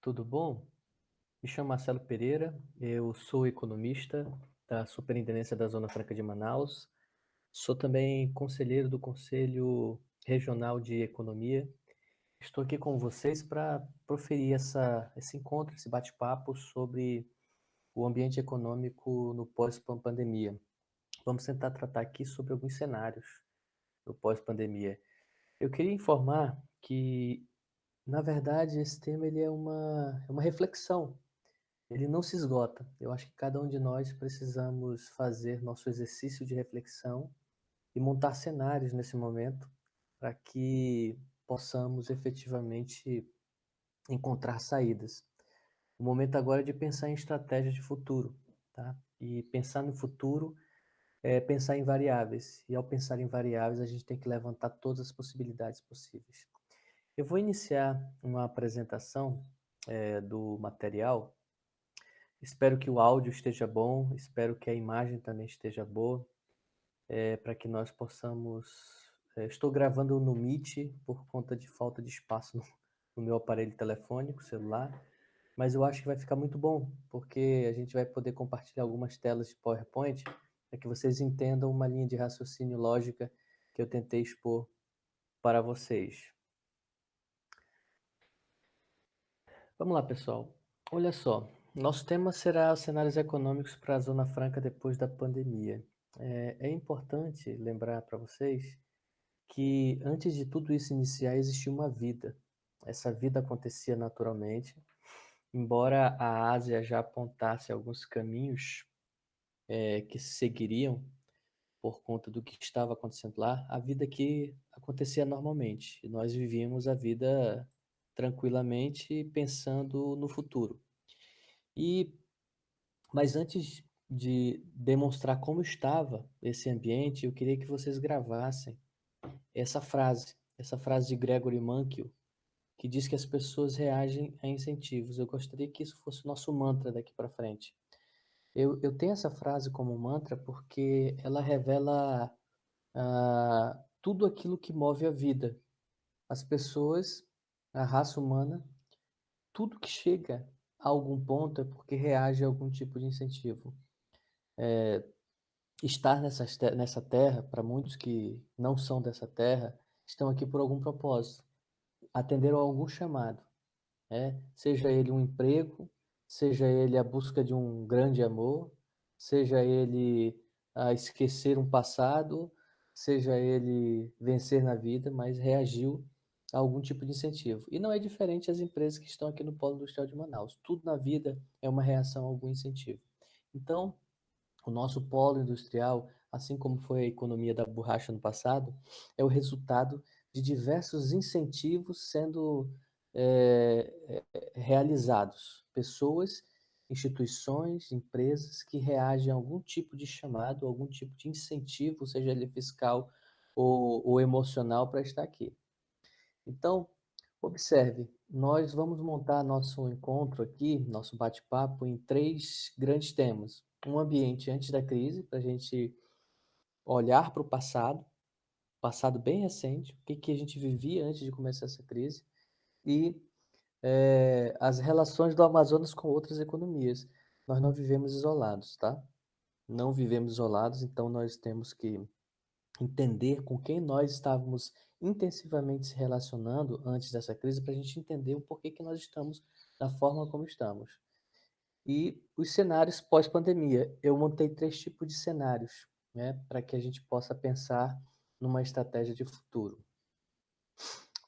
Tudo bom? Me chamo Marcelo Pereira, eu sou economista da Superintendência da Zona Franca de Manaus, sou também conselheiro do Conselho Regional de Economia. Estou aqui com vocês para proferir esse encontro, esse bate-papo sobre o ambiente econômico no pós-pandemia. Vamos tentar tratar aqui sobre alguns cenários do pós-pandemia. Eu queria informar que, na verdade, esse tema ele é uma reflexão. Ele não se esgota. Eu acho que cada um de nós precisamos fazer nosso exercício de reflexão e montar cenários nesse momento para que possamos efetivamente encontrar saídas. O momento agora é de pensar em estratégias de futuro, tá? E pensar no futuro é pensar em variáveis. E ao pensar em variáveis, a gente tem que levantar todas as possibilidades possíveis. Eu vou iniciar uma apresentação do material. Espero que o áudio esteja bom, espero que a imagem também esteja boa, para que nós possamos. Estou gravando no Meet por conta de falta de espaço no meu aparelho telefônico, celular, mas eu acho que vai ficar muito bom, porque a gente vai poder compartilhar algumas telas de PowerPoint para que vocês entendam uma linha de raciocínio lógica que eu tentei expor para vocês. Vamos lá, pessoal. Olha só, nosso tema será os cenários econômicos para a Zona Franca depois da pandemia. É importante lembrar para vocês que antes de tudo isso iniciar, existia uma vida. Essa vida acontecia naturalmente, embora a Ásia já apontasse alguns caminhos que se seguiriam por conta do que estava acontecendo lá, a vida aqui acontecia normalmente. E nós vivíamos a vida tranquilamente, pensando no futuro. E Mas antes de demonstrar como estava esse ambiente, eu queria que vocês gravassem essa frase de Gregory Mankiw, que diz que as pessoas reagem a incentivos. Eu gostaria que isso fosse o nosso mantra daqui para frente. Eu tenho essa frase como mantra porque ela revela tudo aquilo que move a vida. As pessoas, a raça humana, tudo que chega a algum ponto é porque reage a algum tipo de incentivo. Estar nessa terra, para muitos que não são dessa terra, estão aqui por algum propósito, atenderam a algum chamado, né? Seja ele um emprego, seja ele a busca de um grande amor, seja ele a esquecer um passado, seja ele vencer na vida, mas reagiu a algum tipo de incentivo. E não é diferente as empresas que estão aqui no Polo Industrial de Manaus. Tudo na vida é uma reação a algum incentivo. Então, o nosso polo industrial, assim como foi a economia da borracha no passado, é o resultado de diversos incentivos sendo realizados. Pessoas, instituições, empresas que reagem a algum tipo de chamado, algum tipo de incentivo, seja ele fiscal ou emocional, para estar aqui. Então, observe, nós vamos montar nosso encontro aqui, nosso bate-papo, em três grandes temas. Um ambiente antes da crise, para a gente olhar para o passado bem recente, o que a gente vivia antes de começar essa crise, e as relações do Amazonas com outras economias. Nós não vivemos isolados, tá? Não vivemos isolados, então nós temos que entender com quem nós estávamos intensivamente se relacionando antes dessa crise, para a gente entender o porquê que nós estamos da forma como estamos. E os cenários pós-pandemia. Eu montei três tipos de cenários, né, para que a gente possa pensar numa estratégia de futuro.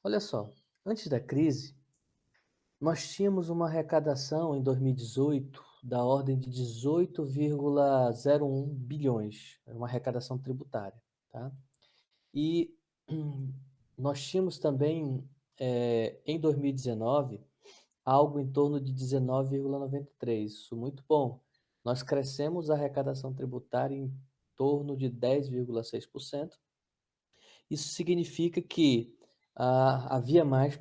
Olha só, antes da crise, nós tínhamos uma arrecadação em 2018 da ordem de 18,01 bilhões, era uma arrecadação tributária, tá? E nós tínhamos também, em 2019, algo em torno de 19,93. Isso muito bom. Nós crescemos a arrecadação tributária em torno de 10,6%. Isso significa que havia mais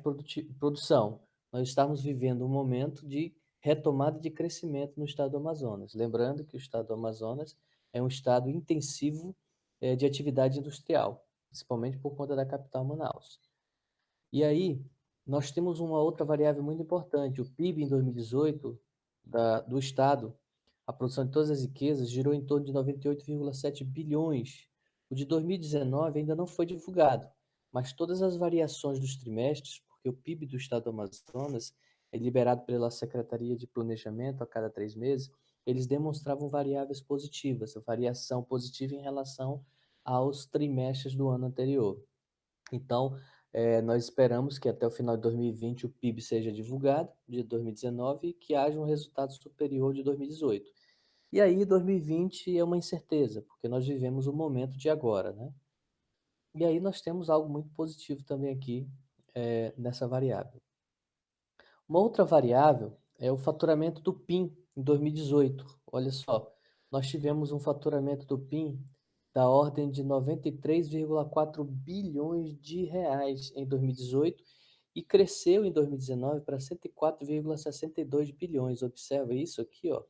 produção. Nós estamos vivendo um momento de retomada de crescimento no estado do Amazonas. Lembrando que o estado do Amazonas é um estado intensivo de atividade industrial, principalmente por conta da capital Manaus. E aí, nós temos uma outra variável muito importante. O PIB em 2018 do Estado, a produção de todas as riquezas, girou em torno de 98,7 bilhões. O de 2019 ainda não foi divulgado, mas todas as variações dos trimestres, porque o PIB do Estado do Amazonas é liberado pela Secretaria de Planejamento a cada 3 meses, eles demonstravam variáveis positivas, variação positiva em relação aos trimestres do ano anterior. Então, nós esperamos que até o final de 2020 o PIB seja divulgado, de 2019, e que haja um resultado superior de 2018. E aí, 2020 é uma incerteza, porque nós vivemos o momento de agora, né? E aí nós temos algo muito positivo também aqui, nessa variável. Uma outra variável é o faturamento do PIN em 2018. Olha só, nós tivemos um faturamento do PIN da ordem de 93,4 bilhões de reais em 2018 e cresceu em 2019 para 104,62 bilhões. Observa isso aqui, ó.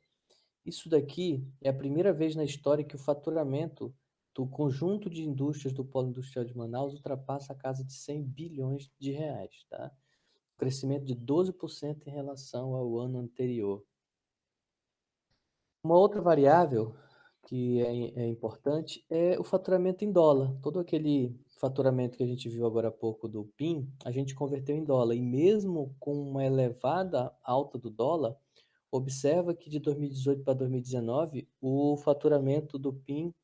Isso daqui é a primeira vez na história que o faturamento do conjunto de indústrias do Polo Industrial de Manaus ultrapassa a casa de 100 bilhões de reais, tá? Crescimento de 12% em relação ao ano anterior. Uma outra variável que é importante é o faturamento em dólar. Todo aquele faturamento que a gente viu agora há pouco do PIN, a gente converteu em dólar. E mesmo com uma elevada alta do dólar, observa que de 2018 para 2019, o faturamento do PIN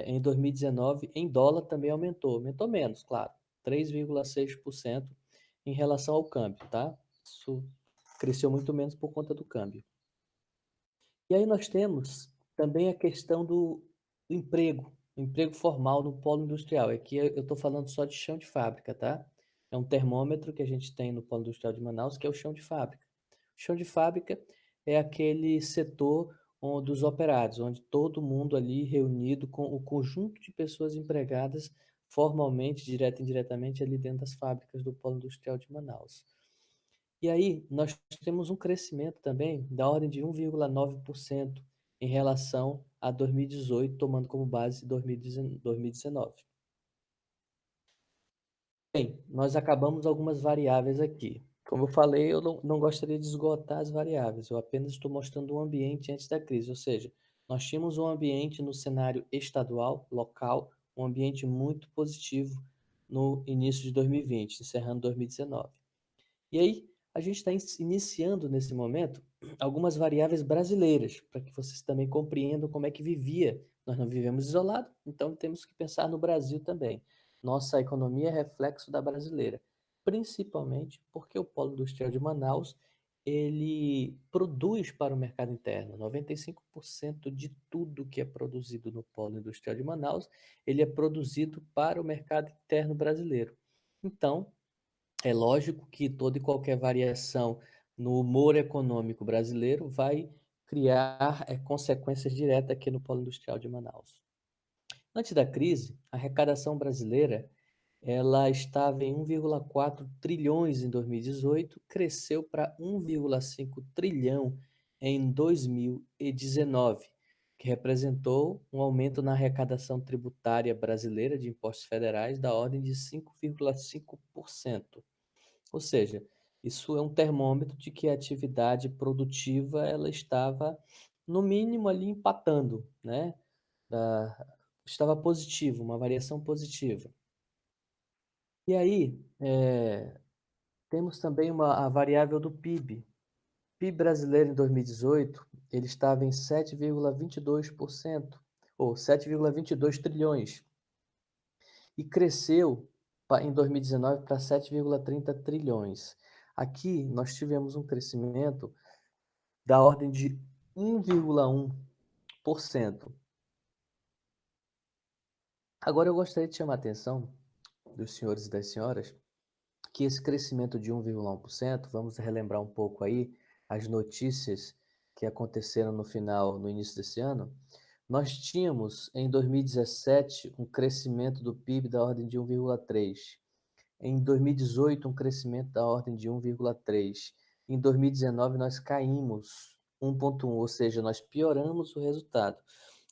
em 2019 em dólar também aumentou. Aumentou menos, claro, 3,6% em relação ao câmbio, tá? Isso cresceu muito menos por conta do câmbio. E aí nós temos também a questão do emprego, o emprego formal no polo industrial. Aqui eu estou falando só de chão de fábrica, tá? É um termômetro que a gente tem no polo industrial de Manaus, que é o chão de fábrica. O chão de fábrica é aquele setor dos operários, onde todo mundo ali reunido com o conjunto de pessoas empregadas formalmente, direta e indiretamente, ali dentro das fábricas do polo industrial de Manaus. E aí, nós temos um crescimento também da ordem de 1,9% em relação a 2018, tomando como base 2019. Bem, nós acabamos algumas variáveis aqui. Como eu falei, eu não gostaria de esgotar as variáveis, eu apenas estou mostrando um ambiente antes da crise, ou seja, nós tínhamos um ambiente no cenário estadual, local, um ambiente muito positivo no início de 2020, encerrando 2019. E aí, a gente está iniciando nesse momento algumas variáveis brasileiras, para que vocês também compreendam como é que vivia. Nós não vivemos isolado, então temos que pensar no Brasil também. Nossa economia é reflexo da brasileira, principalmente porque o Polo Industrial de Manaus, ele produz para o mercado interno. 95% de tudo que é produzido no Polo Industrial de Manaus, ele é produzido para o mercado interno brasileiro. Então, é lógico que toda e qualquer variação no humor econômico brasileiro vai criar consequências diretas aqui no Polo Industrial de Manaus. Antes da crise, a arrecadação brasileira ela estava em 1,4 trilhões em 2018, cresceu para 1,5 trilhão em 2019, que representou um aumento na arrecadação tributária brasileira de impostos federais da ordem de 5,5%. Ou seja, isso é um termômetro de que a atividade produtiva ela estava, no mínimo, ali empatando, né? Estava positivo, uma variação positiva. E aí, temos também a variável do PIB. O PIB brasileiro em 2018, ele estava em 7,22%, ou 7,22 trilhões, e cresceu em 2019 para 7,30 trilhões. Aqui nós tivemos um crescimento da ordem de 1,1%. Agora eu gostaria de chamar a atenção dos senhores e das senhoras que esse crescimento de 1,1%, vamos relembrar um pouco aí as notícias que aconteceram no início desse ano, nós tínhamos em 2017 um crescimento do PIB da ordem de 1,3%. Em 2018, um crescimento da ordem de 1,3%. Em 2019, nós caímos 1,1%, ou seja, nós pioramos o resultado.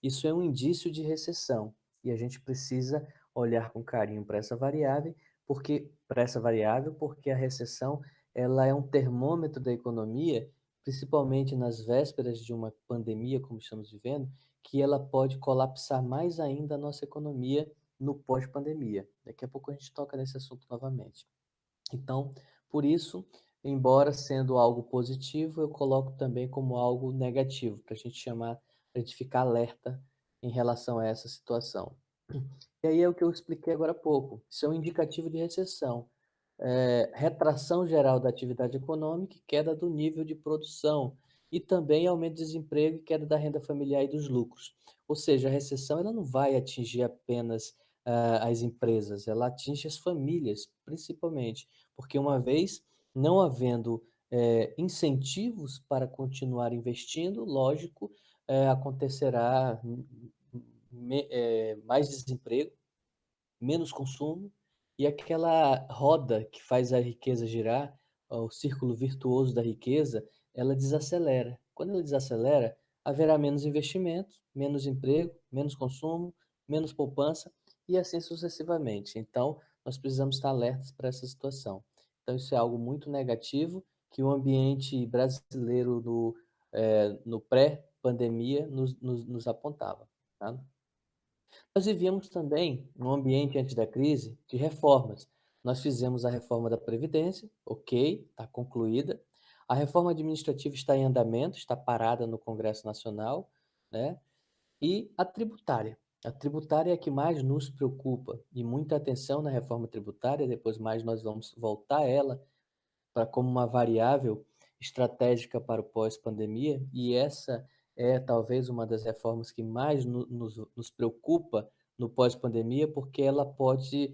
Isso é um indício de recessão e a gente precisa olhar com carinho para essa variável porque para essa variável, porque a recessão ela é um termômetro da economia, principalmente nas vésperas de uma pandemia, como estamos vivendo, que ela pode colapsar mais ainda a nossa economia no pós-pandemia. Daqui a pouco a gente toca nesse assunto novamente. Então, por isso, embora sendo algo positivo, eu coloco também como algo negativo, para a gente chamar, para a gente ficar alerta em relação a essa situação. E aí é o que eu expliquei agora há pouco. Isso é um indicativo de recessão. Retração geral da atividade econômica e queda do nível de produção. E também aumento do desemprego e queda da renda familiar e dos lucros. Ou seja, a recessão ela não vai atingir apenas as empresas, ela atinge as famílias, principalmente, porque uma vez não havendo incentivos para continuar investindo, lógico, acontecerá mais desemprego, menos consumo, e aquela roda que faz a riqueza girar, o círculo virtuoso da riqueza, ela desacelera. Quando ela desacelera, haverá menos investimento, menos emprego, menos consumo, menos poupança e assim sucessivamente. Então, nós precisamos estar alertas para essa situação. Então, isso é algo muito negativo que o ambiente brasileiro no pré-pandemia nos apontava. Tá? Nós vivíamos também num ambiente antes da crise de reformas. Nós fizemos a reforma da Previdência, ok, está concluída. A reforma administrativa está em andamento, está parada no Congresso Nacional, né? E a tributária. A tributária é a que mais nos preocupa e muita atenção na reforma tributária, depois mais nós vamos voltar a ela para como uma variável estratégica para o pós-pandemia, e essa é talvez uma das reformas que mais nos preocupa no pós-pandemia, porque ela pode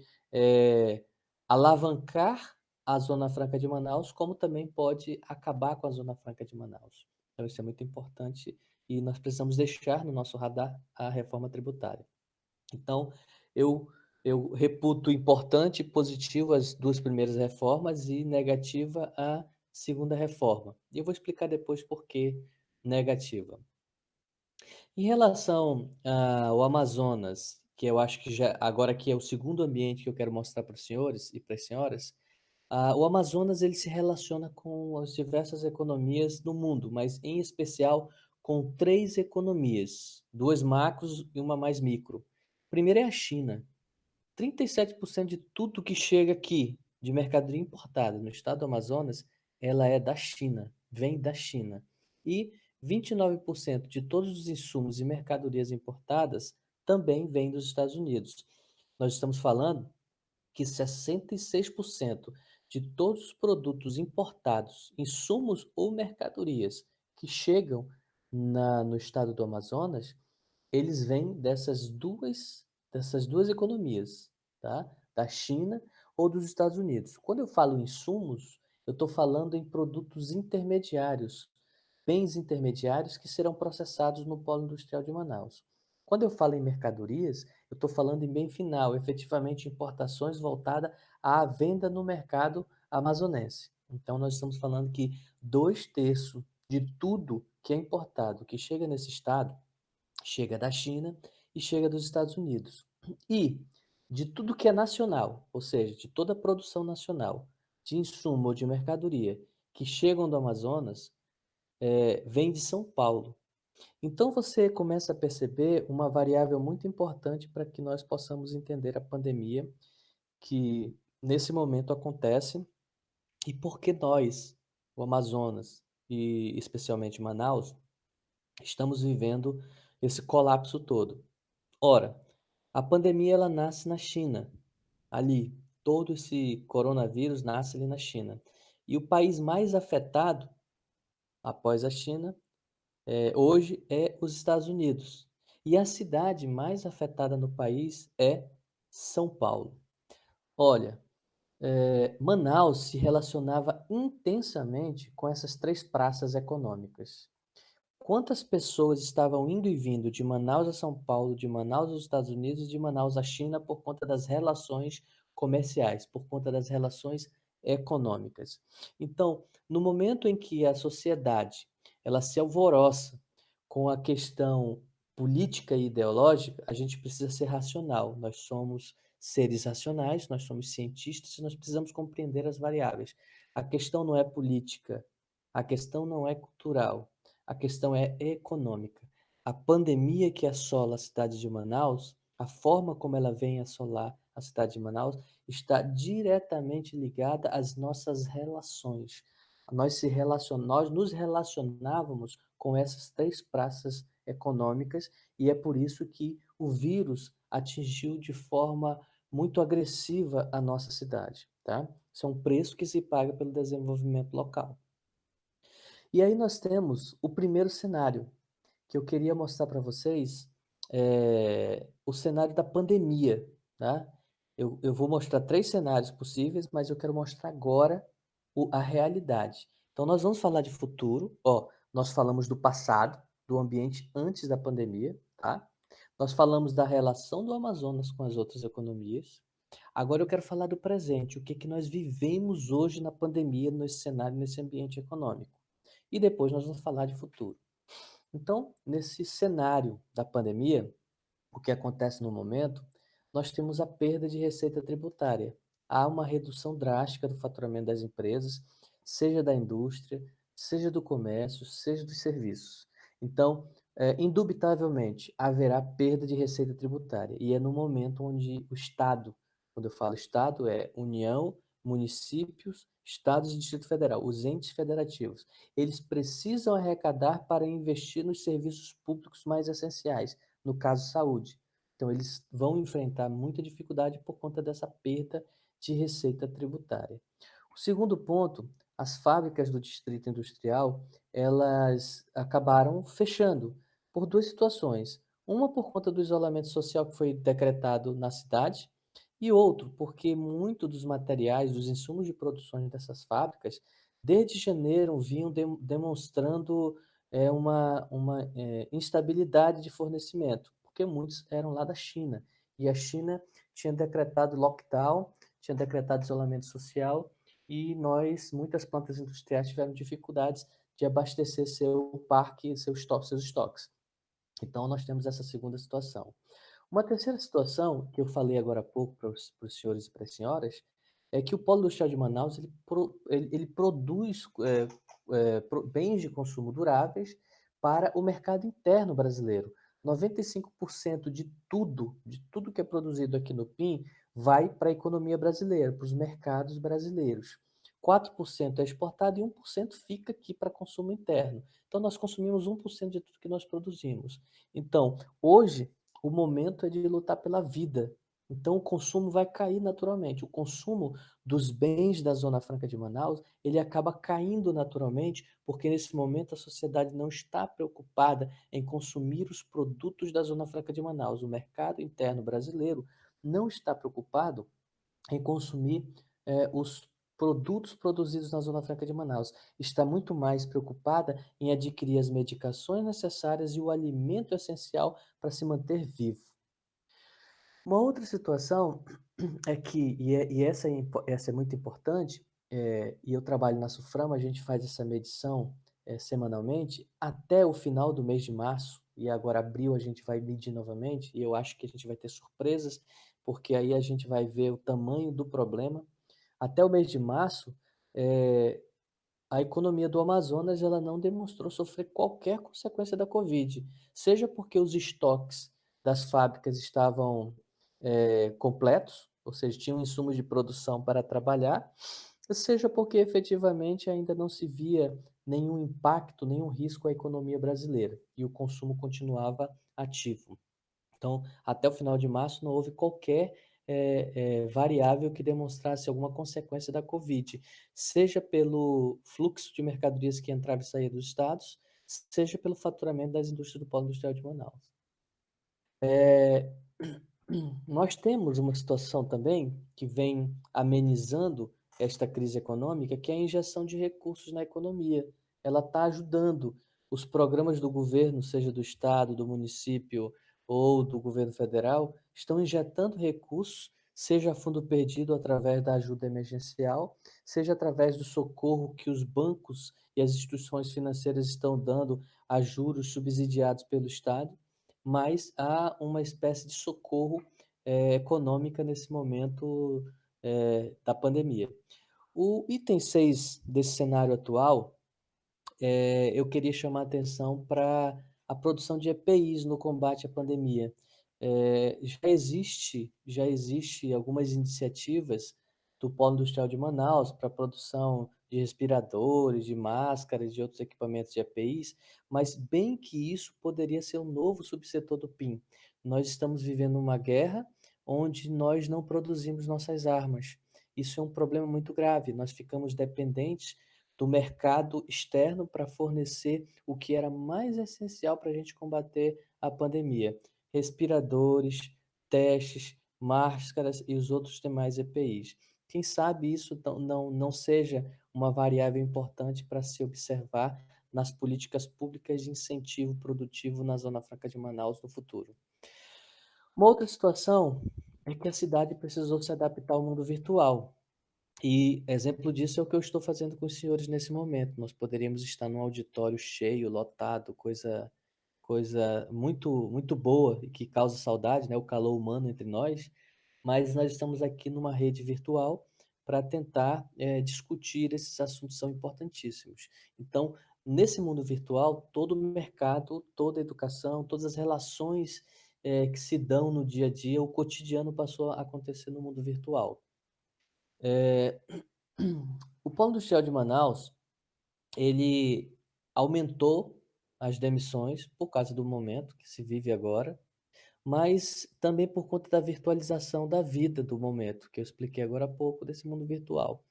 alavancar a Zona Franca de Manaus, como também pode acabar com a Zona Franca de Manaus. Então, isso é muito importante e nós precisamos deixar no nosso radar a reforma tributária. Então, eu, eu reputo importante e positivo as duas primeiras reformas e negativa a segunda reforma. E eu vou explicar depois por que negativa. Em relação ao Amazonas, que eu acho que já agora que é o segundo ambiente que eu quero mostrar para os senhores e para as senhoras, o Amazonas ele se relaciona com as diversas economias do mundo, mas em especial com três economias, duas macros e uma mais micro. Primeiro é a China. 37% de tudo que chega aqui de mercadoria importada no estado do Amazonas, ela é da China, vem da China. E 29% de todos os insumos e mercadorias importadas também vêm dos Estados Unidos. Nós estamos falando que 66% de todos os produtos importados, insumos ou mercadorias que chegam no estado do Amazonas, eles vêm dessas duas economias, tá? Da China ou dos Estados Unidos. Quando eu falo insumos, eu estou falando em produtos intermediários, bens intermediários que serão processados no polo industrial de Manaus. Quando eu falo em mercadorias, eu estou falando em bem final, efetivamente importações voltadas à venda no mercado amazonense. Então, nós estamos falando que 2/3 de tudo que é importado, que chega nesse estado, chega da China e chega dos Estados Unidos. E de tudo que é nacional, ou seja, de toda a produção nacional, de insumo ou de mercadoria que chegam do Amazonas, vem de São Paulo. Então você começa a perceber uma variável muito importante para que nós possamos entender a pandemia que nesse momento acontece e por que nós, o Amazonas e especialmente Manaus, estamos vivendo esse colapso todo. Ora, a pandemia ela nasce na China, ali, todo esse coronavírus nasce ali na China. E o país mais afetado após a China, hoje é os Estados Unidos. E a cidade mais afetada no país é São Paulo. Olha, Manaus se relacionava intensamente com essas três praças econômicas. Quantas pessoas estavam indo e vindo de Manaus a São Paulo, de Manaus aos Estados Unidos e de Manaus à China por conta das relações comerciais, por conta das relações econômicas. Então, no momento em que a sociedade ela se alvoroça com a questão política e ideológica, a gente precisa ser racional. Nós somos seres racionais, nós somos cientistas e nós precisamos compreender as variáveis. A questão não é política, a questão não é cultural, a questão é econômica. A pandemia que assola a cidade de Manaus, a forma como ela vem assolar a cidade de Manaus, está diretamente ligada às nossas relações. Nós nos relacionávamos com essas três praças econômicas e é por isso que o vírus atingiu de forma muito agressiva a nossa cidade, tá? Isso é um preço que se paga pelo desenvolvimento local. E aí nós temos o primeiro cenário, que eu queria mostrar para vocês, o cenário da pandemia, tá? Eu vou mostrar três cenários possíveis, mas eu quero mostrar agora a realidade. Então, nós vamos falar de futuro, ó, nós falamos do passado, do ambiente antes da pandemia, tá? Nós falamos da relação do Amazonas com as outras economias. Agora eu quero falar do presente, o que que nós vivemos hoje na pandemia, nesse cenário, nesse ambiente econômico. E depois nós vamos falar de futuro. Então, nesse cenário da pandemia, o que acontece no momento, nós temos a perda de receita tributária. Há uma redução drástica do faturamento das empresas, seja da indústria, seja do comércio, seja dos serviços. Então, indubitavelmente, haverá perda de receita tributária. E é no momento onde o Estado, quando eu falo Estado, é União, municípios, estados e Distrito Federal, os entes federativos. Eles precisam arrecadar para investir nos serviços públicos mais essenciais, no caso, saúde. Então, eles vão enfrentar muita dificuldade por conta dessa perda de receita tributária. O segundo ponto, as fábricas do distrito industrial, elas acabaram fechando por duas situações. Uma por conta do isolamento social que foi decretado na cidade, e outro porque muito dos materiais, dos insumos de produção dessas fábricas, desde janeiro vinham demonstrando uma instabilidade de fornecimento, porque muitos eram lá da China. E a China tinha decretado lockdown, tinha decretado isolamento social, e muitas plantas industriais tiveram dificuldades de abastecer seu parque, seus estoques. Então, nós temos essa segunda situação. Uma terceira situação, que eu falei agora há pouco para os senhores e para as senhoras, é que o Polo Industrial de Manaus ele produz bens de consumo duráveis para o mercado interno brasileiro. 95% de tudo que é produzido aqui no PIN, vai para a economia brasileira, para os mercados brasileiros. 4% é exportado e 1% fica aqui para consumo interno. Então, nós consumimos 1% de tudo que nós produzimos. Então, hoje, o momento é de lutar pela vida. Então, o consumo vai cair naturalmente. O consumo dos bens da Zona Franca de Manaus, ele acaba caindo naturalmente, porque nesse momento a sociedade não está preocupada em consumir os produtos da Zona Franca de Manaus. O mercado interno brasileiro não está preocupado em consumir os produtos produzidos na Zona Franca de Manaus. Está muito mais preocupada em adquirir as medicações necessárias e o alimento essencial para se manter vivo. Uma outra situação é que, essa é muito importante, e eu trabalho na Suframa, a gente faz essa medição semanalmente, até o final do mês de março, e agora abril a gente vai medir novamente, e eu acho que a gente vai ter surpresas, porque aí a gente vai ver o tamanho do problema. Até o mês de março, eh, a economia do Amazonas ela não demonstrou sofrer qualquer consequência da Covid, seja porque os estoques das fábricas estavam completos, ou seja, tinham insumos de produção para trabalhar, seja porque efetivamente ainda não se via nenhum impacto, nenhum risco à economia brasileira e o consumo continuava ativo. Então, até o final de março não houve qualquer variável que demonstrasse alguma consequência da Covid, seja pelo fluxo de mercadorias que entrava e saía dos estados, seja pelo faturamento das indústrias do Polo Industrial de Manaus. Nós temos uma situação também que vem amenizando esta crise econômica, que é a injeção de recursos na economia. Ela está ajudando os programas do governo, seja do estado, do município ou do governo federal, estão injetando recursos, seja a fundo perdido através da ajuda emergencial, seja através do socorro que os bancos e as instituições financeiras estão dando a juros subsidiados pelo estado, mas há uma espécie de socorro econômica nesse momento, da pandemia. O item 6 desse cenário atual, eu queria chamar a atenção para a produção de EPIs no combate à pandemia. Já existe algumas iniciativas do Polo Industrial de Manaus para a produção de respiradores, de máscaras, de outros equipamentos de EPIs, mas bem que isso poderia ser um novo subsetor do PIM. Nós estamos vivendo uma guerra onde nós não produzimos nossas armas. Isso é um problema muito grave. Nós ficamos dependentes do mercado externo para fornecer o que era mais essencial para a gente combater a pandemia: respiradores, testes, máscaras e os outros demais EPIs. Quem sabe isso não seja uma variável importante para se observar nas políticas públicas de incentivo produtivo na Zona Franca de Manaus no futuro. Uma outra situação é que a cidade precisou se adaptar ao mundo virtual. E exemplo disso é o que eu estou fazendo com os senhores nesse momento. Nós poderíamos estar num auditório cheio, lotado, coisa muito boa e que causa saudade, né, o calor humano entre nós, mas nós estamos aqui numa rede virtual para tentar, discutir esses assuntos que são importantíssimos. Então, nesse mundo virtual, todo o mercado, toda a educação, todas as relações, que se dão no dia a dia, o cotidiano passou a acontecer no mundo virtual. Eh, o Polo Industrial de Manaus, ele aumentou as demissões por causa do momento que se vive agora, mas também por conta da virtualização da vida do momento, que eu expliquei agora há pouco, desse mundo virtual.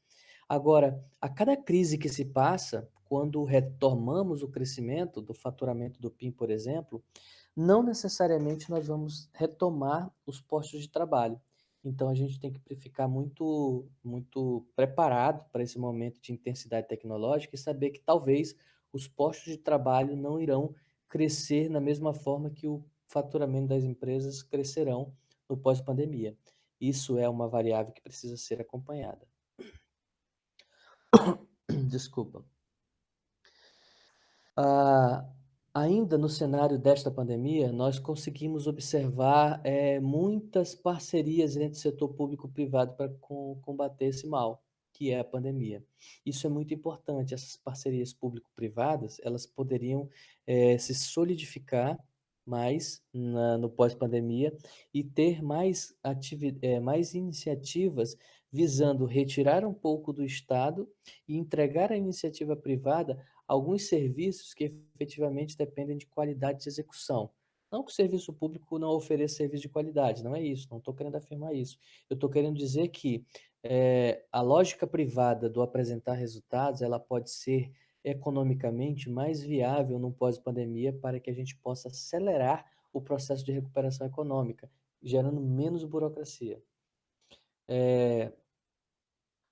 Agora, a cada crise que se passa, quando retomamos o crescimento do faturamento do PIM, por exemplo, não necessariamente nós vamos retomar os postos de trabalho. Então, a gente tem que ficar muito preparado para esse momento de intensidade tecnológica e saber que talvez os postos de trabalho não irão crescer na mesma forma que o faturamento das empresas crescerão no pós-pandemia. Isso é uma variável que precisa ser acompanhada. Desculpa. Ah, ainda no cenário desta pandemia, nós conseguimos observar muitas parcerias entre setor público e privado para combater esse mal, que é a pandemia. Isso é muito importante. Essas parcerias público-privadas, elas poderiam se solidificar mais no pós-pandemia e ter mais iniciativas visando retirar um pouco do Estado e entregar à iniciativa privada alguns serviços que efetivamente dependem de qualidade de execução. Não que o serviço público não ofereça serviço de qualidade, não é isso, não estou querendo afirmar isso. Eu estou querendo dizer que a lógica privada do apresentar resultados, ela pode ser economicamente mais viável no pós-pandemia para que a gente possa acelerar o processo de recuperação econômica, gerando menos burocracia.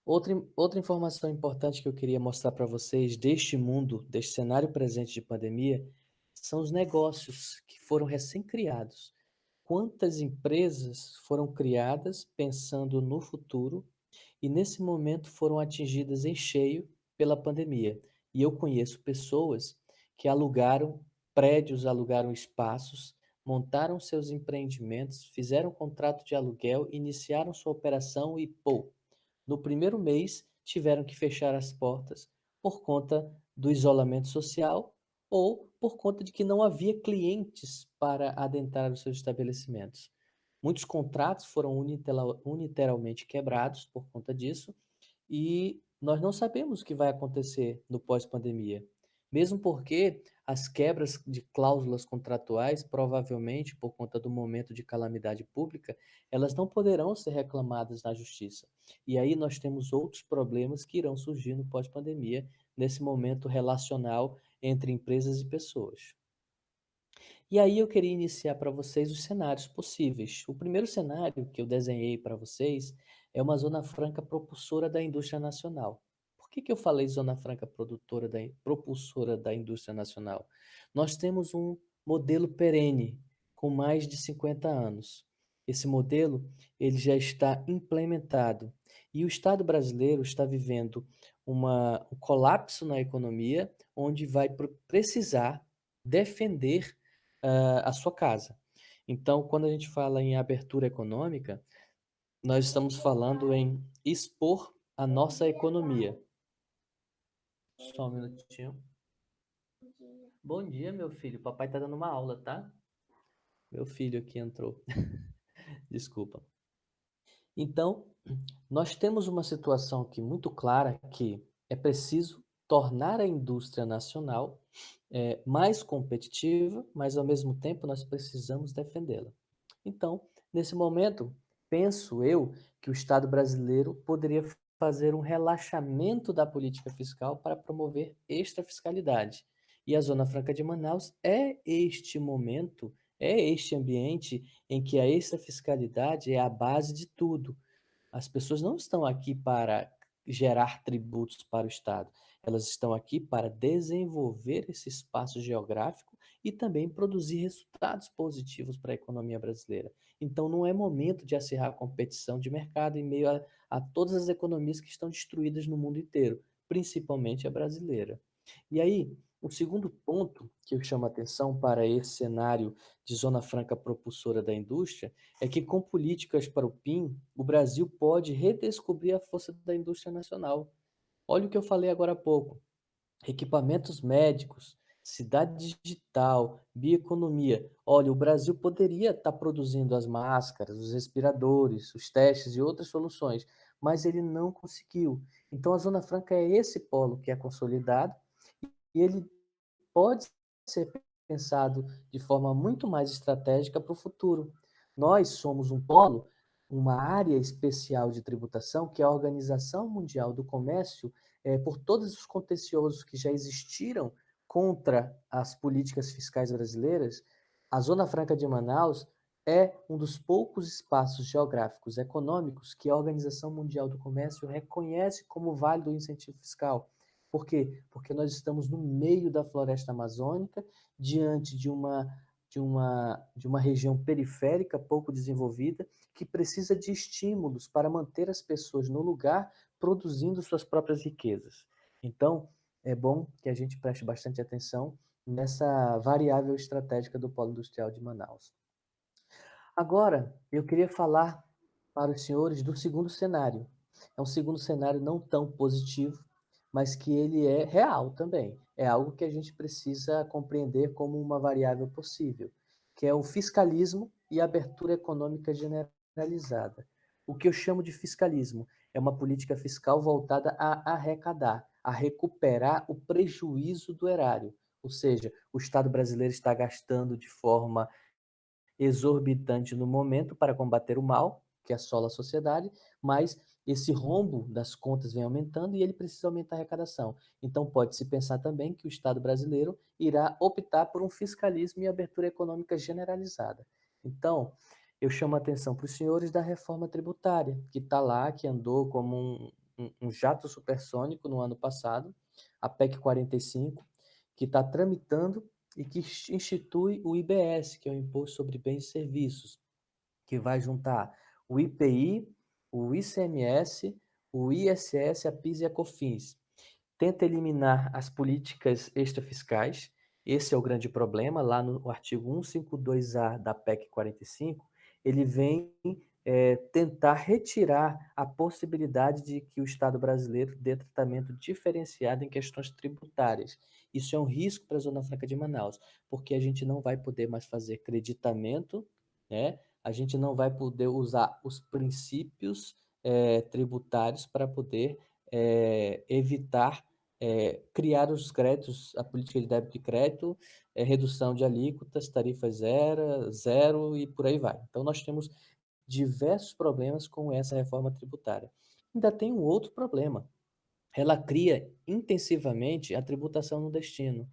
Outra informação importante que eu queria mostrar para vocês deste mundo, deste cenário presente de pandemia, são os negócios que foram recém-criados. Quantas empresas foram criadas pensando no futuro e nesse momento foram atingidas em cheio pela pandemia? E eu conheço pessoas que alugaram prédios, alugaram espaços, montaram seus empreendimentos, fizeram contrato de aluguel, iniciaram sua operação e, pô, no primeiro mês tiveram que fechar as portas por conta do isolamento social ou por conta de que não havia clientes para adentrar os seus estabelecimentos. Muitos contratos foram unilateralmente quebrados por conta disso e nós não sabemos o que vai acontecer no pós-pandemia. Mesmo porque as quebras de cláusulas contratuais, provavelmente por conta do momento de calamidade pública, elas não poderão ser reclamadas na justiça. E aí nós temos outros problemas que irão surgir no pós-pandemia, nesse momento relacional entre empresas e pessoas. E aí eu queria iniciar para vocês os cenários possíveis. O primeiro cenário que eu desenhei para vocês é uma zona franca propulsora da indústria nacional. Por que eu falei zona franca propulsora da indústria nacional? Nós temos um modelo perene com mais de 50 anos. Esse modelo ele já está implementado e o Estado brasileiro está vivendo um colapso na economia, onde vai precisar defender a sua casa. Então, quando a gente fala em abertura econômica, nós estamos falando em expor a nossa economia. Só um minutinho. Bom dia, meu filho. Papai tá dando uma aula, tá? Meu filho aqui entrou. Desculpa. Então, nós temos uma situação aqui muito clara que é preciso tornar a indústria nacional mais competitiva, mas ao mesmo tempo nós precisamos defendê-la. Então, nesse momento, penso eu que o Estado brasileiro poderia fazer um relaxamento da política fiscal para promover extrafiscalidade. E a Zona Franca de Manaus é este momento, é este ambiente em que a extrafiscalidade é a base de tudo. As pessoas não estão aqui para gerar tributos para o Estado. Elas estão aqui para desenvolver esse espaço geográfico e também produzir resultados positivos para a economia brasileira. Então, não é momento de acirrar a competição de mercado em meio a todas as economias que estão destruídas no mundo inteiro, principalmente a brasileira. E aí, o segundo ponto que eu chamo a atenção para esse cenário de zona franca propulsora da indústria é que, com políticas para o PIN, o Brasil pode redescobrir a força da indústria nacional. Olha o que eu falei agora há pouco: equipamentos médicos, cidade digital, bioeconomia. Olha, o Brasil poderia estar produzindo as máscaras, os respiradores, os testes e outras soluções, mas ele não conseguiu. Então, a Zona Franca é esse polo que é consolidado e ele pode ser pensado de forma muito mais estratégica para o futuro. Nós somos um polo, uma área especial de tributação, que é a Organização Mundial do Comércio, por todos os contenciosos que já existiram contra as políticas fiscais brasileiras, a Zona Franca de Manaus é um dos poucos espaços geográficos econômicos que a Organização Mundial do Comércio reconhece como válido o incentivo fiscal. Por quê? Porque nós estamos no meio da floresta amazônica, diante de uma região periférica pouco desenvolvida, que precisa de estímulos para manter as pessoas no lugar, produzindo suas próprias riquezas. Então, é bom que a gente preste bastante atenção nessa variável estratégica do Polo Industrial de Manaus. Agora, eu queria falar para os senhores do segundo cenário. É um segundo cenário não tão positivo, mas que ele é real também. É algo que a gente precisa compreender como uma variável possível, que é o fiscalismo e a abertura econômica generalizada. O que eu chamo de fiscalismo é uma política fiscal voltada a arrecadar, a recuperar o prejuízo do erário. Ou seja, o Estado brasileiro está gastando de forma exorbitante no momento para combater o mal que assola a sociedade, mas esse rombo das contas vem aumentando e ele precisa aumentar a arrecadação. Então, pode-se pensar também que o Estado brasileiro irá optar por um fiscalismo e abertura econômica generalizada. Então, eu chamo a atenção para os senhores da reforma tributária, que está lá, que andou como um jato supersônico no ano passado, a PEC 45, que está tramitando e que institui o IBS, que é o Imposto sobre Bens e Serviços, que vai juntar o IPI, o ICMS, o ISS, a PIS e a COFINS. Tenta eliminar as políticas extrafiscais, esse é o grande problema. Lá no artigo 152A da PEC 45, ele vem tentar retirar a possibilidade de que o Estado brasileiro dê tratamento diferenciado em questões tributárias. Isso é um risco para a Zona Franca de Manaus, porque a gente não vai poder mais fazer creditamento, né? A gente não vai poder usar os princípios tributários para poder evitar criar os créditos, a política de débito e crédito, redução de alíquotas, tarifa zero, zero e por aí vai. Então, nós temos diversos problemas com essa reforma tributária. Ainda tem um outro problema. Ela cria intensivamente a tributação no destino.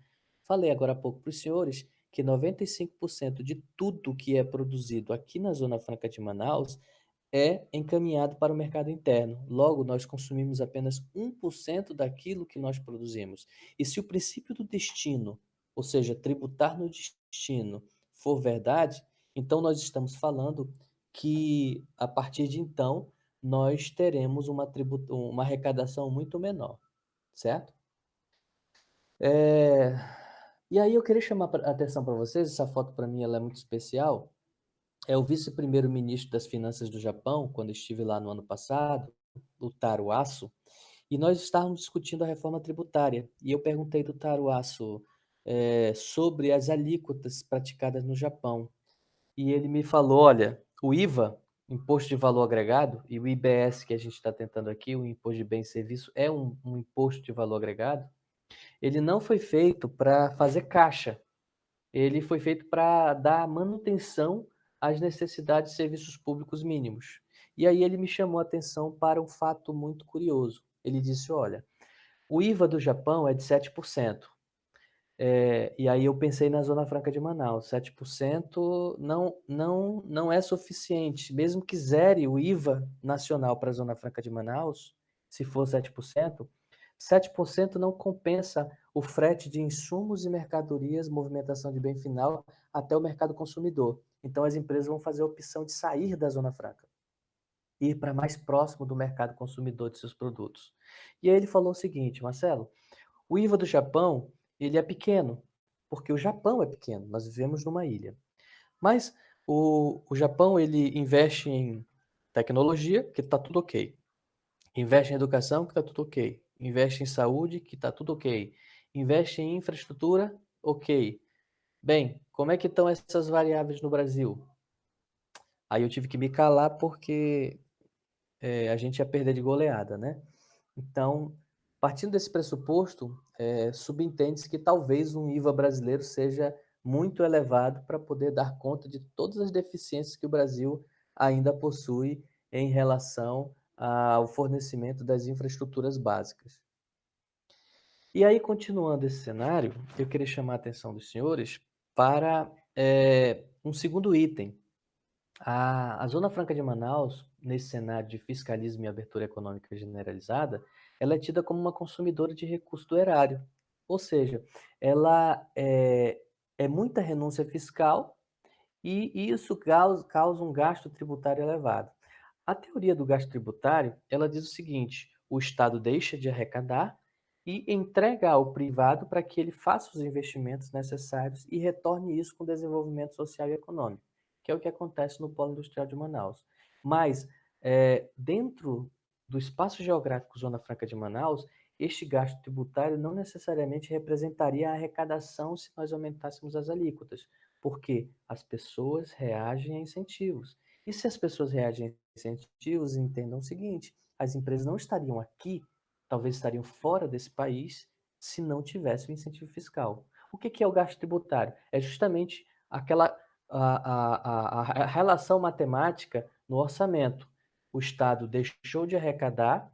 Falei agora há pouco para os senhores que 95% de tudo que é produzido aqui na Zona Franca de Manaus é encaminhado para o mercado interno. Logo, nós consumimos apenas 1% daquilo que nós produzimos. E se o princípio do destino, ou seja, tributar no destino, for verdade, então nós estamos falando que, a partir de então, nós teremos uma arrecadação muito menor, certo? E aí eu queria chamar a atenção para vocês, essa foto para mim ela é muito especial, é o vice-primeiro-ministro das Finanças do Japão, quando estive lá no ano passado, o Taro Aso, e nós estávamos discutindo a reforma tributária. E eu perguntei do Taro Aso sobre as alíquotas praticadas no Japão. E ele me falou, olha, o IVA, Imposto de Valor Agregado, e o IBS que a gente está tentando aqui, o Imposto de Bens e Serviços, é um imposto de valor agregado, ele não foi feito para fazer caixa, ele foi feito para dar manutenção às necessidades de serviços públicos mínimos. E aí ele me chamou a atenção para um fato muito curioso. Ele disse, olha, o IVA do Japão é de 7%. E aí eu pensei na Zona Franca de Manaus, 7% não é suficiente. Mesmo que zere o IVA nacional para a Zona Franca de Manaus, se for 7% não compensa o frete de insumos e mercadorias, movimentação de bem final até o mercado consumidor. Então as empresas vão fazer a opção de sair da Zona Franca, ir para mais próximo do mercado consumidor de seus produtos. E aí ele falou o seguinte, Marcelo, o IVA do Japão, ele é pequeno, porque o Japão é pequeno, nós vivemos numa ilha. Mas o Japão, ele investe em tecnologia, que está tudo ok. Investe em educação, que está tudo ok. Investe em saúde, que está tudo ok. Investe em infraestrutura, ok. Bem, como é que estão essas variáveis no Brasil? Aí eu tive que me calar porque a gente ia perder de goleada, né? Então, partindo desse pressuposto, subentende-se que talvez um IVA brasileiro seja muito elevado para poder dar conta de todas as deficiências que o Brasil ainda possui em relação ao fornecimento das infraestruturas básicas. E aí, continuando esse cenário, eu queria chamar a atenção dos senhores para um segundo item. A Zona Franca de Manaus, nesse cenário de fiscalismo e abertura econômica generalizada, ela é tida como uma consumidora de recurso do erário. Ou seja, ela é muita renúncia fiscal e isso causa um gasto tributário elevado. A teoria do gasto tributário, ela diz o seguinte: o Estado deixa de arrecadar e entrega ao privado para que ele faça os investimentos necessários e retorne isso com desenvolvimento social e econômico, que é o que acontece no Polo Industrial de Manaus. Mas, dentro do espaço geográfico Zona Franca de Manaus, este gasto tributário não necessariamente representaria a arrecadação se nós aumentássemos as alíquotas, porque as pessoas reagem a incentivos. E se as pessoas reagem a incentivos, entendam o seguinte: as empresas não estariam aqui, talvez estariam fora desse país, se não tivesse o incentivo fiscal. O que é o gasto tributário? É justamente aquela a relação matemática no orçamento. O Estado deixou de arrecadar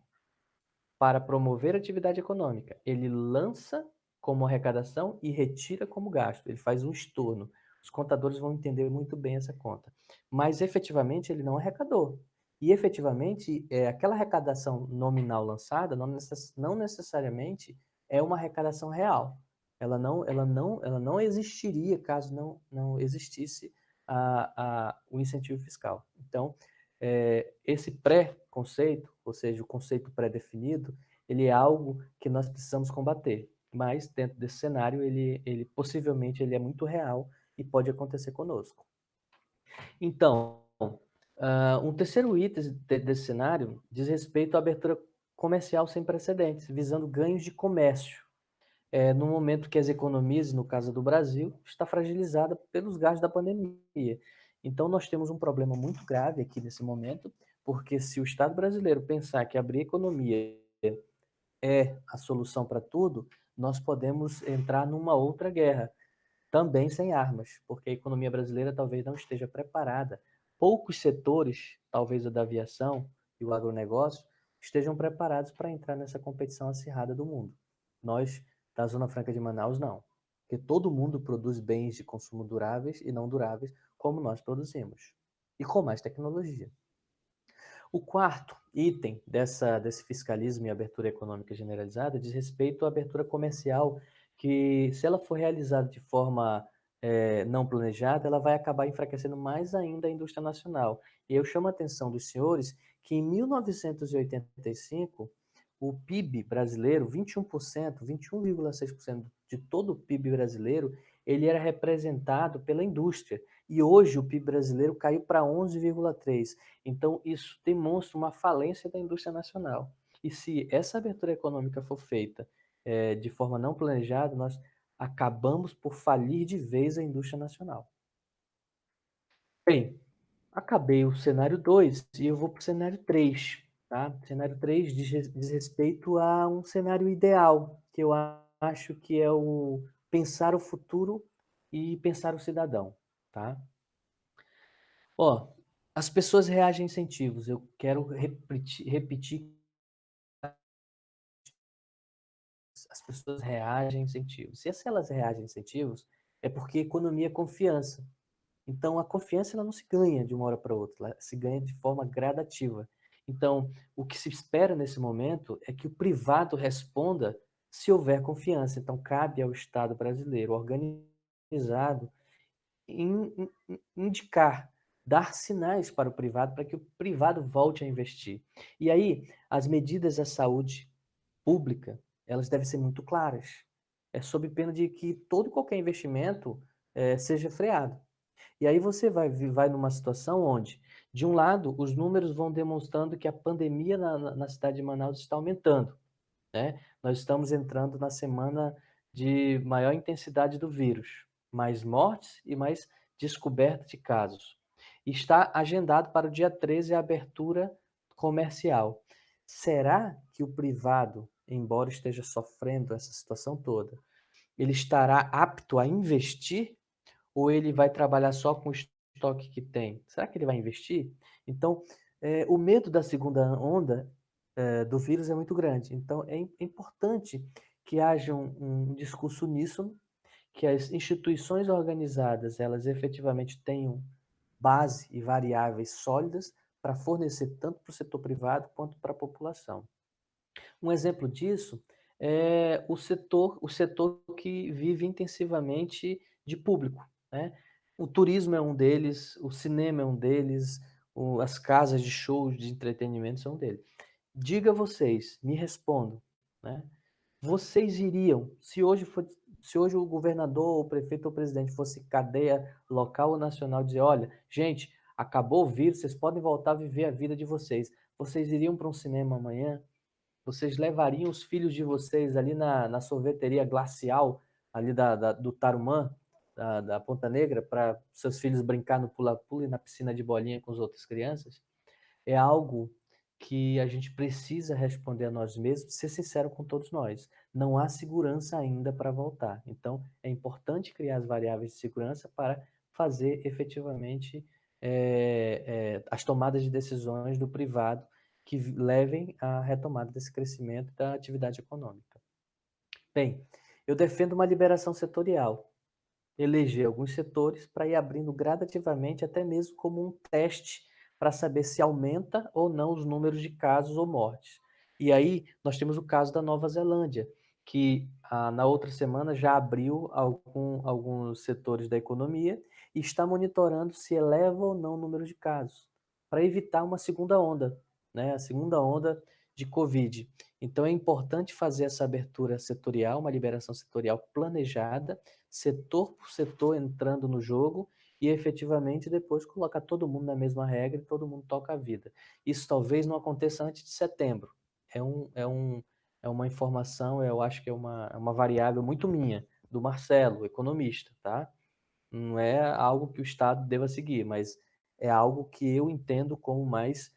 para promover a atividade econômica. Ele lança como arrecadação e retira como gasto. Ele faz um estorno. Os contadores vão entender muito bem essa conta. Mas efetivamente ele não arrecadou. E efetivamente aquela arrecadação nominal lançada não necessariamente é uma arrecadação real. Ela não existiria caso não existisse o incentivo fiscal. Então, esse pré-conceito, ou seja, o conceito pré-definido, ele é algo que nós precisamos combater. Mas dentro desse cenário, ele possivelmente ele é muito real e pode acontecer conosco. Então, um terceiro item desse cenário diz respeito à abertura comercial sem precedentes, visando ganhos de comércio, no momento que as economias, no caso do Brasil, está fragilizada pelos gastos da pandemia. Então, nós temos um problema muito grave aqui nesse momento, porque se o Estado brasileiro pensar que abrir economia é a solução para tudo, nós podemos entrar numa outra guerra, também sem armas, porque a economia brasileira talvez não esteja preparada. Poucos setores, talvez o da aviação e o agronegócio, estejam preparados para entrar nessa competição acirrada do mundo. Nós, da Zona Franca de Manaus, não. Porque todo mundo produz bens de consumo duráveis e não duráveis, como nós produzimos. E com mais tecnologia. O quarto item desse fiscalismo e abertura econômica generalizada diz respeito à abertura comercial, que, se ela for realizada de forma não planejada, ela vai acabar enfraquecendo mais ainda a indústria nacional. E eu chamo a atenção dos senhores que, em 1985, o PIB brasileiro, 21%, 21,6% de todo o PIB brasileiro, ele era representado pela indústria. E hoje o PIB brasileiro caiu para 11,3%. Então, isso demonstra uma falência da indústria nacional. E se essa abertura econômica for feita de forma não planejada, nós acabamos por falir de vez a indústria nacional. Bem, acabei o cenário 2 e eu vou para o cenário 3. Tá? O cenário 3 diz respeito a um cenário ideal, que eu acho que é o pensar o futuro e pensar o cidadão. Tá? Ó, as pessoas reagem a incentivos. Eu quero repetir, as pessoas reagem a incentivos. Se elas reagem a incentivos, é porque economia é confiança. Então, a confiança ela não se ganha de uma hora para outra, ela se ganha de forma gradativa. Então, o que se espera nesse momento é que o privado responda se houver confiança. Então, cabe ao Estado brasileiro organizado indicar, dar sinais para o privado para que o privado volte a investir. E aí, as medidas da saúde pública, elas devem ser muito claras. É sob pena de que todo e qualquer investimento seja freado. E aí você vai numa situação onde, de um lado, os números vão demonstrando que a pandemia na cidade de Manaus está aumentando, né? Nós estamos entrando na semana de maior intensidade do vírus, mais mortes e mais descoberta de casos. E está agendado para o dia 13 a abertura comercial. Será que o privado, embora esteja sofrendo essa situação toda, ele estará apto a investir ou ele vai trabalhar só com o estoque que tem? Será que ele vai investir? Então, o medo da segunda onda do vírus é muito grande. Então, é importante que haja um discurso uníssono, que as instituições organizadas, elas efetivamente tenham base e variáveis sólidas para fornecer tanto para o setor privado quanto para a população. Um exemplo disso é o setor que vive intensivamente de público, né? O turismo é um deles, o cinema é um deles, as casas de shows de entretenimento são um deles. Diga vocês, me respondam, né? Vocês iriam, se hoje o governador, o prefeito ou o presidente fosse cadeia local ou nacional dizer, olha, gente, acabou o vírus, vocês podem voltar a viver a vida de vocês iriam para um cinema amanhã? Vocês levariam os filhos de vocês ali na sorveteria glacial, ali do Tarumã, da Ponta Negra, para seus filhos brincar no pula-pula e na piscina de bolinha com as outras crianças? É algo que a gente precisa responder a nós mesmos, ser sincero com todos nós. Não há segurança ainda para voltar. Então, é importante criar as variáveis de segurança para fazer efetivamente as tomadas de decisões do privado que levem à retomada desse crescimento da atividade econômica. Bem, eu defendo uma liberação setorial, eleger alguns setores para ir abrindo gradativamente, até mesmo como um teste para saber se aumenta ou não os números de casos ou mortes. E aí nós temos o caso da Nova Zelândia, que na outra semana já abriu alguns setores da economia e está monitorando se eleva ou não o número de casos, para evitar uma segunda onda, né? A segunda onda de Covid. Então é importante fazer essa abertura setorial, uma liberação setorial planejada, setor por setor entrando no jogo e efetivamente depois colocar todo mundo na mesma regra e todo mundo toca a vida. Isso talvez não aconteça antes de setembro. É, um, é, um, é uma informação, eu acho que é uma variável muito minha, do Marcelo, economista, tá? Não é algo que o Estado deva seguir, mas é algo que eu entendo como mais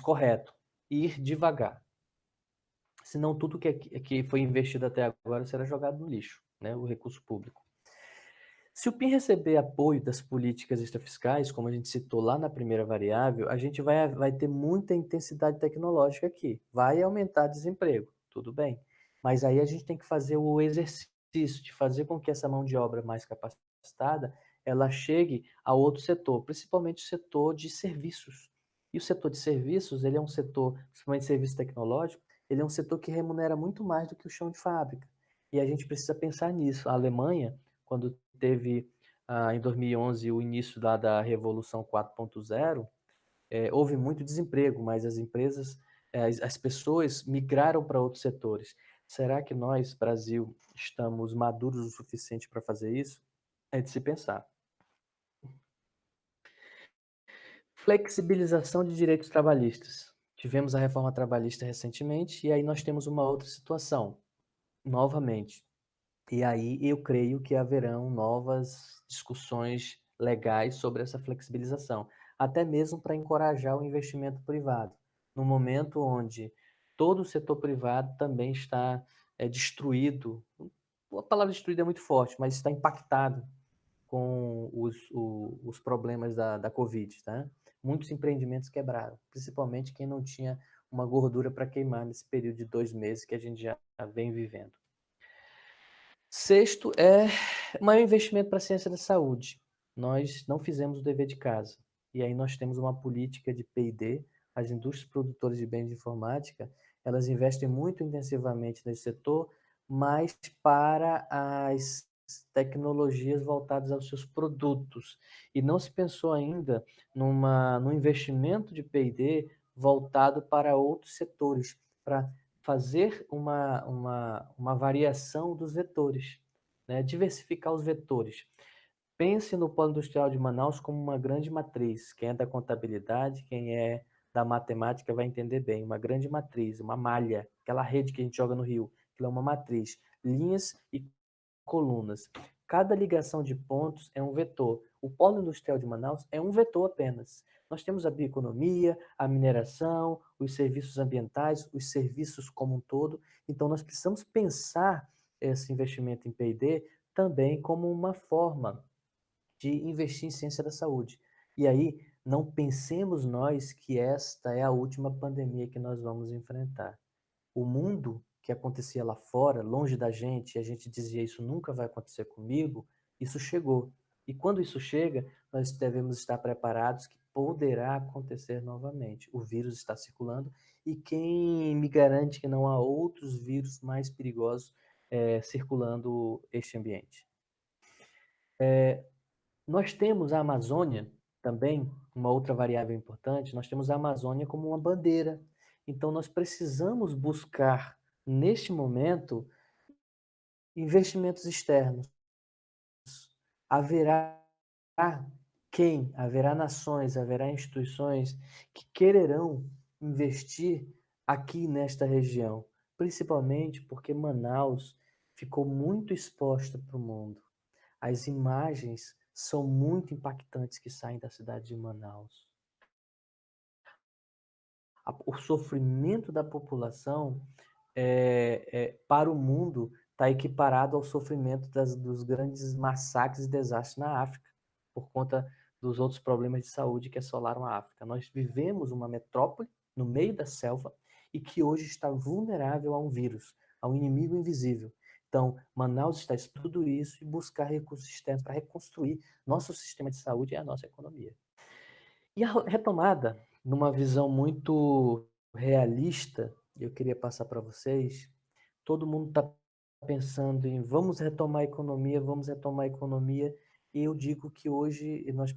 correto. Ir devagar. Senão tudo que foi investido até agora será jogado no lixo, né? O recurso público. Se o PIN receber apoio das políticas extrafiscais, como a gente citou lá na primeira variável, a gente vai ter muita intensidade tecnológica aqui. Vai aumentar desemprego, tudo bem. Mas aí a gente tem que fazer o exercício de fazer com que essa mão de obra mais capacitada ela chegue a outro setor, principalmente o setor de serviços. E o setor de serviços, ele é um setor, principalmente serviço tecnológico, ele é um setor que remunera muito mais do que o chão de fábrica. E a gente precisa pensar nisso. A Alemanha, quando teve em 2011 o início da Revolução 4.0, houve muito desemprego, mas as empresas as pessoas migraram para outros setores. Será que nós, Brasil, estamos maduros o suficiente para fazer isso? É de se pensar. Flexibilização de direitos trabalhistas. Tivemos a reforma trabalhista recentemente e aí nós temos uma outra situação, novamente. E aí eu creio que haverão novas discussões legais sobre essa flexibilização, até mesmo para encorajar o investimento privado, no momento onde todo o setor privado também está destruído. A palavra destruído é muito forte, mas está impactado com os problemas da Covid, tá? Muitos empreendimentos quebraram, principalmente quem não tinha uma gordura para queimar nesse período de 2 meses que a gente já vem vivendo. Sexto é maior investimento para a ciência da saúde. Nós não fizemos o dever de casa. E aí nós temos uma política de P&D, as indústrias produtoras de bens de informática, elas investem muito intensivamente nesse setor, mas para as tecnologias voltadas aos seus produtos. E não se pensou ainda num investimento de P&D voltado para outros setores, para fazer uma variação dos vetores, né? Diversificar os vetores. Pense no Polo Industrial de Manaus como uma grande matriz. Quem é da contabilidade, quem é da matemática vai entender bem. Uma grande matriz, uma malha, aquela rede que a gente joga no rio, aquilo é uma matriz. Linhas e colunas. Cada ligação de pontos é um vetor. O polo industrial de Manaus é um vetor apenas. Nós temos a bioeconomia, a mineração, os serviços ambientais, os serviços como um todo. Então, nós precisamos pensar esse investimento em P&D também como uma forma de investir em ciência da saúde. E aí, não pensemos nós que esta é a última pandemia que nós vamos enfrentar. O mundo que acontecia lá fora, longe da gente, e a gente dizia isso nunca vai acontecer comigo, isso chegou. E quando isso chega, nós devemos estar preparados que poderá acontecer novamente. O vírus está circulando e quem me garante que não há outros vírus mais perigosos circulando este ambiente? Nós temos a Amazônia também, uma outra variável importante, nós temos a Amazônia como uma bandeira. Então, nós precisamos buscar, neste momento, investimentos externos. Haverá haverá nações, haverá instituições que quererão investir aqui nesta região, principalmente porque Manaus ficou muito exposta para o mundo. As imagens são muito impactantes que saem da cidade de Manaus. O sofrimento da população para o mundo está equiparado ao sofrimento dos grandes massacres e desastres na África, por conta dos outros problemas de saúde que assolaram a África. Nós vivemos uma metrópole no meio da selva e que hoje está vulnerável a um vírus, a um inimigo invisível. Então, Manaus está estudando tudo isso e buscar recursos externos para reconstruir nosso sistema de saúde e a nossa economia. E a retomada, numa visão muito realista, eu queria passar para vocês, todo mundo está pensando em vamos retomar a economia, e eu digo que hoje nós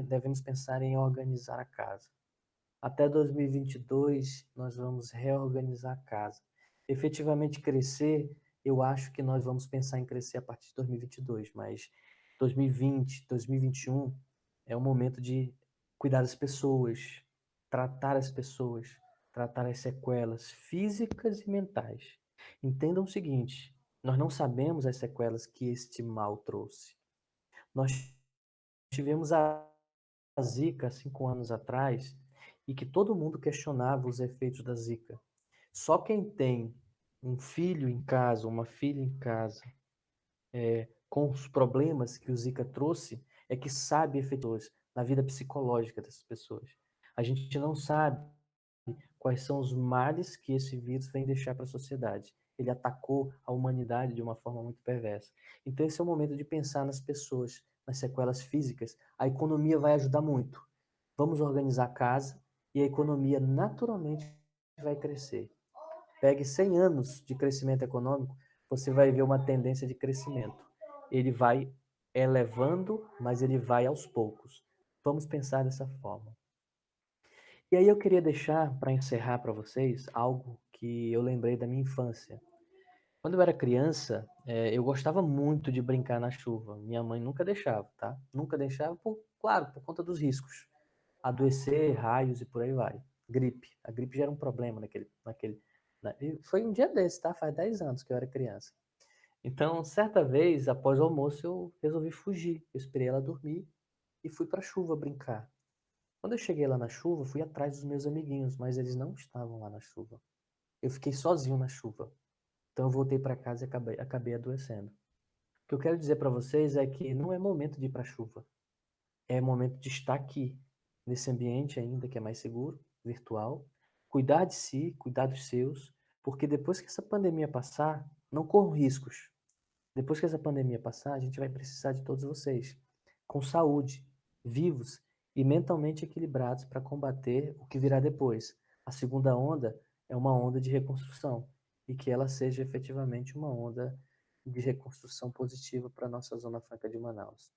devemos pensar em organizar a casa. Até 2022, nós vamos reorganizar a casa. Efetivamente crescer, eu acho que nós vamos pensar em crescer a partir de 2022, mas 2020, 2021 é o momento de cuidar das pessoas, tratar as sequelas físicas e mentais. Entendam o seguinte, nós não sabemos as sequelas que este mal trouxe. Nós tivemos a Zika 5 anos atrás e que todo mundo questionava os efeitos da Zika. Só quem tem um filho em casa, uma filha em casa, com os problemas que o Zika trouxe, é que sabe efeitos na vida psicológica dessas pessoas. A gente não sabe quais são os males que esse vírus vem deixar para a sociedade. Ele atacou a humanidade de uma forma muito perversa. Então, esse é o momento de pensar nas pessoas, nas sequelas físicas. A economia vai ajudar muito. Vamos organizar a casa e a economia naturalmente vai crescer. Pegue 100 anos de crescimento econômico, você vai ver uma tendência de crescimento. Ele vai elevando, mas ele vai aos poucos. Vamos pensar dessa forma. E aí eu queria deixar para encerrar para vocês algo que eu lembrei da minha infância. Quando eu era criança, eu gostava muito de brincar na chuva. Minha mãe nunca deixava, tá? Nunca deixava, claro, por conta dos riscos. Adoecer, raios e por aí vai. Gripe. A gripe já era um problema e foi um dia desse, tá? Faz 10 anos que eu era criança. Então, certa vez, após o almoço, eu resolvi fugir. Eu esperei ela dormir e fui para a chuva brincar. Quando eu cheguei lá na chuva, fui atrás dos meus amiguinhos, mas eles não estavam lá na chuva. Eu fiquei sozinho na chuva. Então eu voltei para casa e acabei adoecendo. O que eu quero dizer para vocês é que não é momento de ir para a chuva. É momento de estar aqui, nesse ambiente ainda que é mais seguro, virtual, cuidar de si, cuidar dos seus, porque depois que essa pandemia passar, não corram riscos. Depois que essa pandemia passar, a gente vai precisar de todos vocês, com saúde, vivos e mentalmente equilibrados para combater o que virá depois. A segunda onda é uma onda de reconstrução e que ela seja efetivamente uma onda de reconstrução positiva para a nossa Zona Franca de Manaus.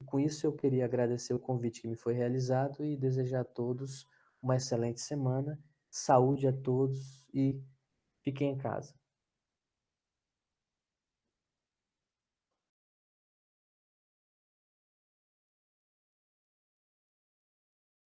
E com isso, eu queria agradecer o convite que me foi realizado e desejar a todos uma excelente semana, saúde a todos e fiquem em casa.